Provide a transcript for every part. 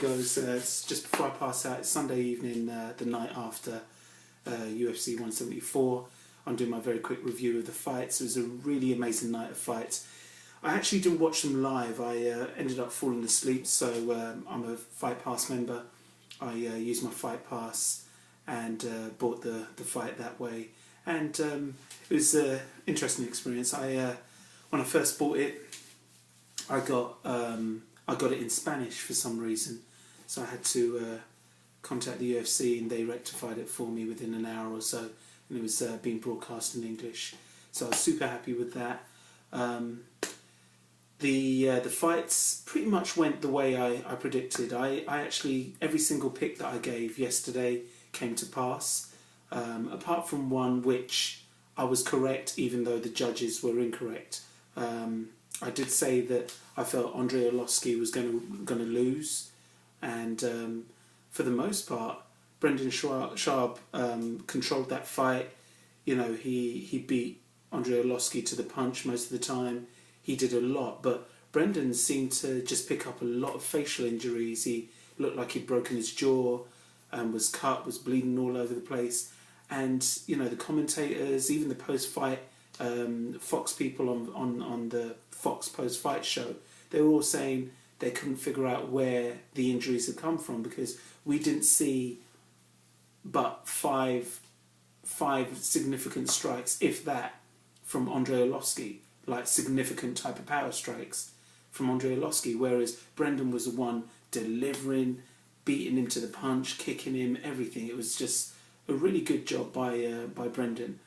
Goes it's just before I pass out. It's Sunday evening, the night after UFC 174. I'm doing my very quick review of the fights. It was a really amazing night of fights. I actually didn't watch them live. I ended up falling asleep, so I'm a Fight Pass member. I used my Fight Pass and bought the fight that way, and it was an interesting experience. When I first bought it, I got it in Spanish for some reason, so I had to contact the UFC, and they rectified it for me within an hour or so, and it was being broadcast in English. So I was super happy with that. The fights pretty much went the way I predicted. I actually, every single pick that I gave yesterday came to pass, apart from one which I was correct even though the judges were incorrect. I did say that I felt Andrei Arlovski was going to lose, and for the most part, Brendan Schaub controlled that fight. You know, he beat Andrei Arlovski to the punch most of the time. He did a lot, but Brendan seemed to just pick up a lot of facial injuries. He looked like he'd broken his jaw and was cut, was bleeding all over the place. And, you know, the commentators, even the post-fight Fox people on the Fox post-fight show, they were all saying they couldn't figure out where the injuries had come from, because we didn't see but five significant strikes, if that, from Andrei Arlovski, like significant type of power strikes from Andrei Arlovski, whereas Brendan was the one delivering, beating him to the punch, kicking him, everything. It was just a really good job by Brendan.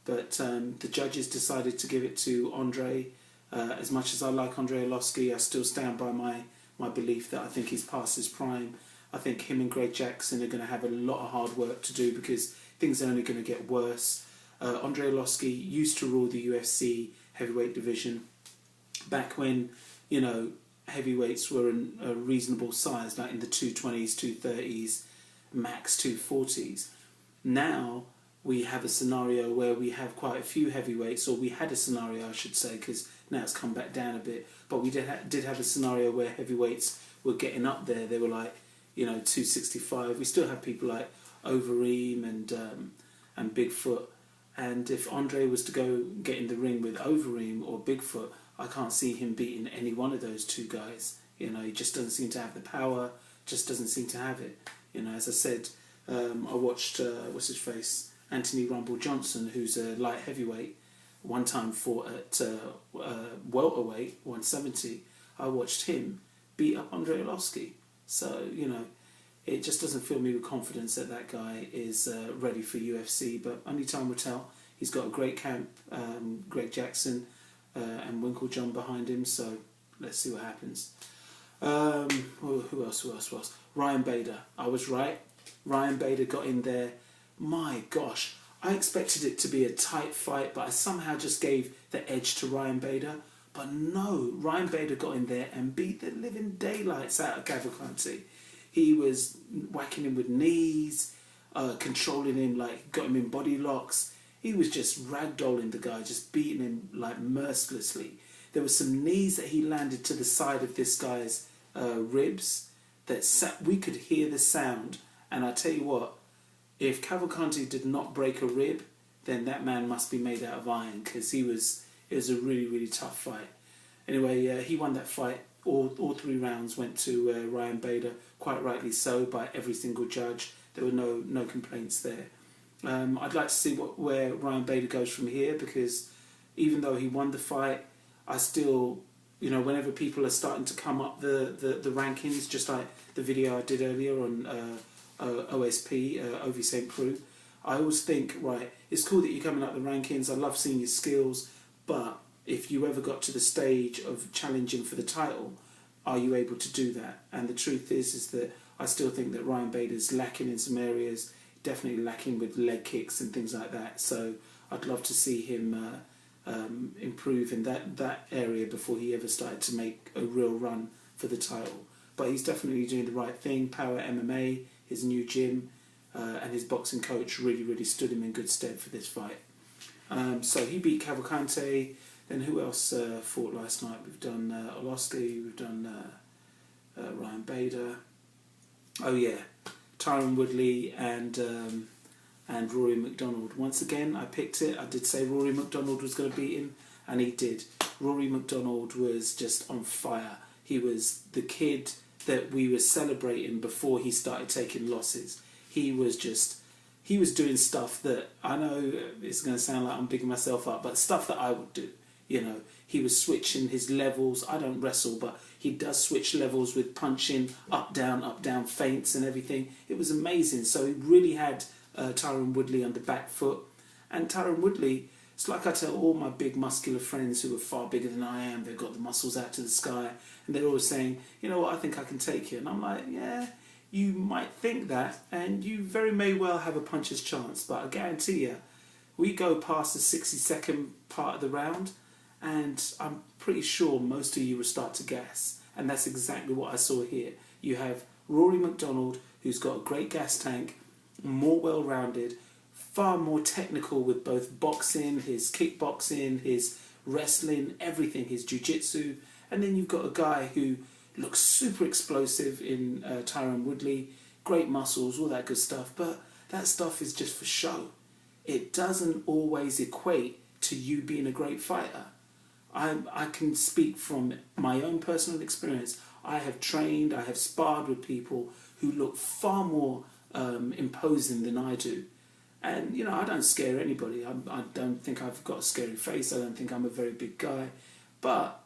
But the judges decided to give it to Andrei. As much as I like Andrei Arlovski, I still stand by my belief that I think he's past his prime. I think him and Greg Jackson are going to have a lot of hard work to do, because things are only going to get worse. Andrei Arlovski used to rule the UFC heavyweight division back when, you know, heavyweights were in a reasonable size, like in the 220s, 230s, max 240s. Now we have a scenario where we have quite a few heavyweights, or we had a scenario, I should say, because now it's come back down a bit, but we did have a scenario where heavyweights were getting up there. They were like, you know, 265. We still have people like Overeem and Bigfoot. And if Andre was to go get in the ring with Overeem or Bigfoot, I can't see him beating any one of those two guys. You know, he just doesn't seem to have the power, just doesn't seem to have it. You know, as I said, I watched, what's his face, Anthony Rumble Johnson, who's a light heavyweight, one time fought at welterweight, 170. I watched him beat up Andrei Arlovski. So, you know, it just doesn't fill me with confidence that that guy is ready for UFC, but only time will tell. He's got a great camp, Greg Jackson and Winklejohn behind him, so let's see what happens. Who else? Ryan Bader. I was right. Ryan Bader got in there. My gosh, I expected it to be a tight fight, but I somehow just gave the edge to Ryan Bader. But no, Ryan Bader got in there and beat the living daylights out of Cavalcanti. He was whacking him with knees, controlling him, like got him in body locks. He was just ragdolling the guy, just beating him like mercilessly. There were some knees that he landed to the side of this guy's ribs that we could hear the sound. And I tell you what, if Cavalcanti did not break a rib, then that man must be made out of iron, because it was a really, really tough fight. Anyway, he won that fight. All three rounds went to Ryan Bader, quite rightly so, by every single judge. There were no complaints there. I'd like to see where Ryan Bader goes from here, because even though he won the fight, I still, you know, whenever people are starting to come up the rankings, just like the video I did earlier on OSP, Ovi St. Preux, I always think, right, it's cool that you're coming up the rankings, I love seeing your skills, but if you ever got to the stage of challenging for the title, are you able to do that? And the truth is that I still think that Ryan Bader's lacking in some areas, definitely lacking with leg kicks and things like that. So I'd love to see him improve in that area before he ever started to make a real run for the title. But he's definitely doing the right thing. Power MMA, his new gym, and his boxing coach really, really stood him in good stead for this fight. So he beat Cavalcanti. Then who else fought last night? We've done Arlovski, we've done Ryan Bader. Oh yeah, Tyron Woodley and Rory McDonald. Once again, I picked it. I did say Rory McDonald was going to beat him, and he did. Rory McDonald was just on fire. He was the kid that we were celebrating before he started taking losses. He was doing stuff that, I know it's going to sound like I'm bigging myself up, but stuff that I would do. You know, he was switching his levels. I don't wrestle, but he does switch levels with punching, up, down, feints and everything. It was amazing. So he really had Tyron Woodley on the back foot. And Tyron Woodley, it's like I tell all my big muscular friends who are far bigger than I am, they've got the muscles out to the sky, and they're always saying, you know what, I think I can take you. And I'm like, yeah, you might think that, and you very may well have a puncher's chance, but I guarantee you, we go past the 60-second part of the round, and I'm pretty sure most of you will start to gas. And that's exactly what I saw here. You have Rory McDonald, who's got a great gas tank, more well-rounded, far more technical with both boxing, his kickboxing, his wrestling, everything, his jiu-jitsu. And then you've got a guy who looks super explosive in Tyron Woodley, great muscles, all that good stuff. But that stuff is just for show. It doesn't always equate to you being a great fighter. I can speak from my own personal experience. I have trained, I have sparred with people who look far more imposing than I do. And, you know, I don't scare anybody. I don't think I've got a scary face. I don't think I'm a very big guy. But,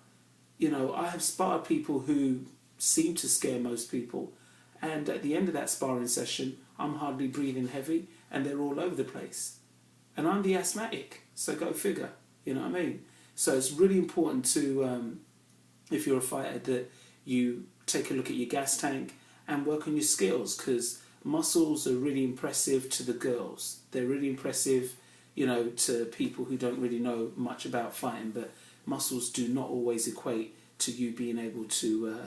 you know, I have sparred people who seem to scare most people. And at the end of that sparring session, I'm hardly breathing heavy and they're all over the place. And I'm the asthmatic. So go figure. You know what I mean? So it's really important to, if you're a fighter, that you take a look at your gas tank and work on your skills, because muscles are really impressive to the girls. They're really impressive, you know, to people who don't really know much about fighting, but muscles do not always equate to you being able to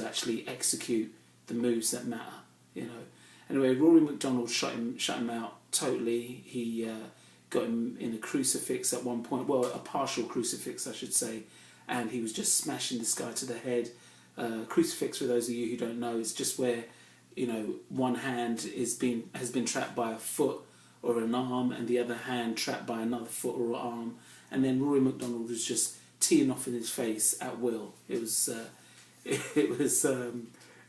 actually execute the moves that matter, you know. Anyway, Rory McDonald shut him out totally. He got him in a crucifix at one point, well, a partial crucifix, I should say, and he was just smashing this guy to the head. Crucifix, for those of you who don't know, is just where, you know, one hand has been trapped by a foot or an arm, and the other hand trapped by another foot or arm, and then Rory McDonald was just teeing off in his face at will. It was it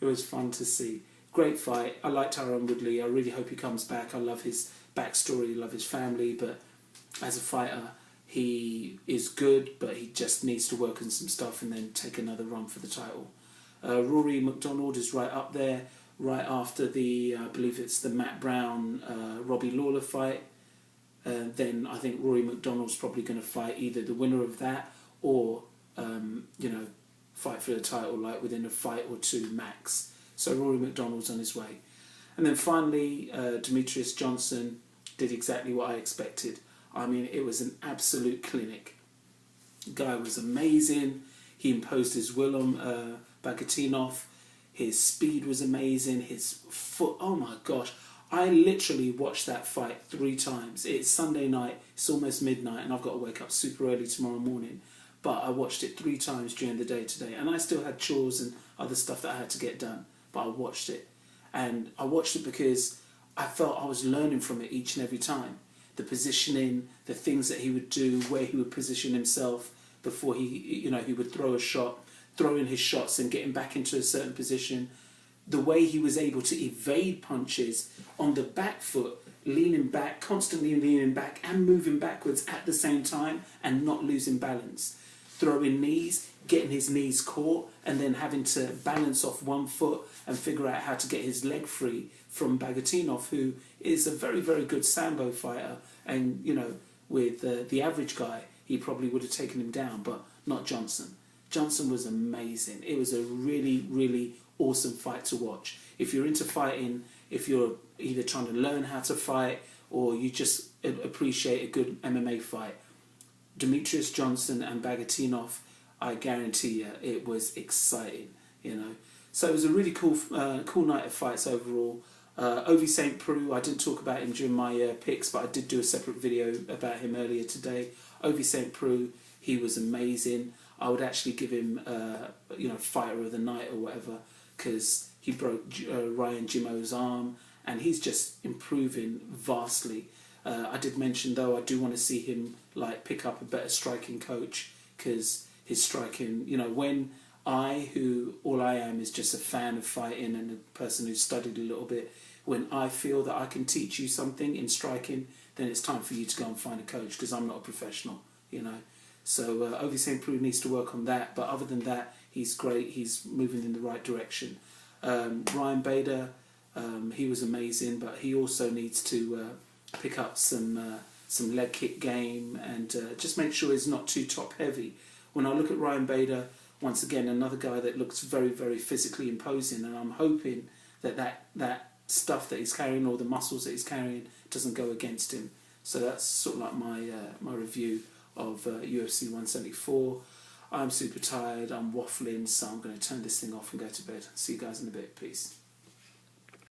was fun to see. Great fight. I like Tyron Woodley. I really hope he comes back. I love his backstory, love his family, but as a fighter, he is good, but he just needs to work on some stuff and then take another run for the title. Rory McDonald is right up there, right after the, I believe it's the Matt Brown, Robbie Lawler fight. Then I think Rory McDonald's probably going to fight either the winner of that or, you know, fight for the title like within a fight or two max. So Rory McDonald's on his way. And then finally, Demetrius Johnson did exactly what I expected. I mean, it was an absolute clinic. The guy was amazing. He imposed his will on Bagatinov. His speed was amazing. His foot, oh my gosh. I literally watched that fight 3 times. It's Sunday night, it's almost midnight, and I've got to wake up super early tomorrow morning. But I watched it 3 times during the day today. And I still had chores and other stuff that I had to get done. But I watched it. And I watched it because I felt I was learning from it each and every time. The positioning, the things that he would do, where he would position himself before he, you know, he would throw a shot, throw in his shots and getting back into a certain position. The way he was able to evade punches on the back foot, leaning back, constantly leaning back and moving backwards at the same time and not losing balance. Throwing knees, getting his knees caught and then having to balance off one foot and figure out how to get his leg free from Bagatinov, who is a very, very good Sambo fighter. And, you know, with the average guy, he probably would have taken him down, but not Johnson. Johnson was amazing. It was a really, really awesome fight to watch. If you're into fighting, if you're either trying to learn how to fight or you just appreciate a good MMA fight, Demetrius Johnson and Bagatinov, I guarantee you, it was exciting, you know. So it was a really cool night of fights overall. Ovi St. Preux, I didn't talk about him during my picks, but I did do a separate video about him earlier today. Ovi St. Preux, he was amazing. I would actually give him, you know, Fighter of the Night or whatever, because he broke Ryan Jimo's arm, and he's just improving vastly. I did mention though I do want to see him like pick up a better striking coach, because his striking, you know, when all I am is just a fan of fighting and a person who's studied a little bit, when I feel that I can teach you something in striking, then it's time for you to go and find a coach, because I'm not a professional, you know. So Ovi St. Preux needs to work on that, but other than that, he's great. He's moving in the right direction. Ryan Bader, he was amazing, but he also needs to pick up some leg kick game, and just make sure he's not too top heavy. When I look at Ryan Bader, once again, another guy that looks very, very physically imposing, and I'm hoping that stuff that he's carrying, or the muscles that he's carrying, doesn't go against him. So that's sort of like my review of UFC 174. I'm super tired, I'm waffling, so I'm going to turn this thing off and go to bed. See you guys in a bit. Peace.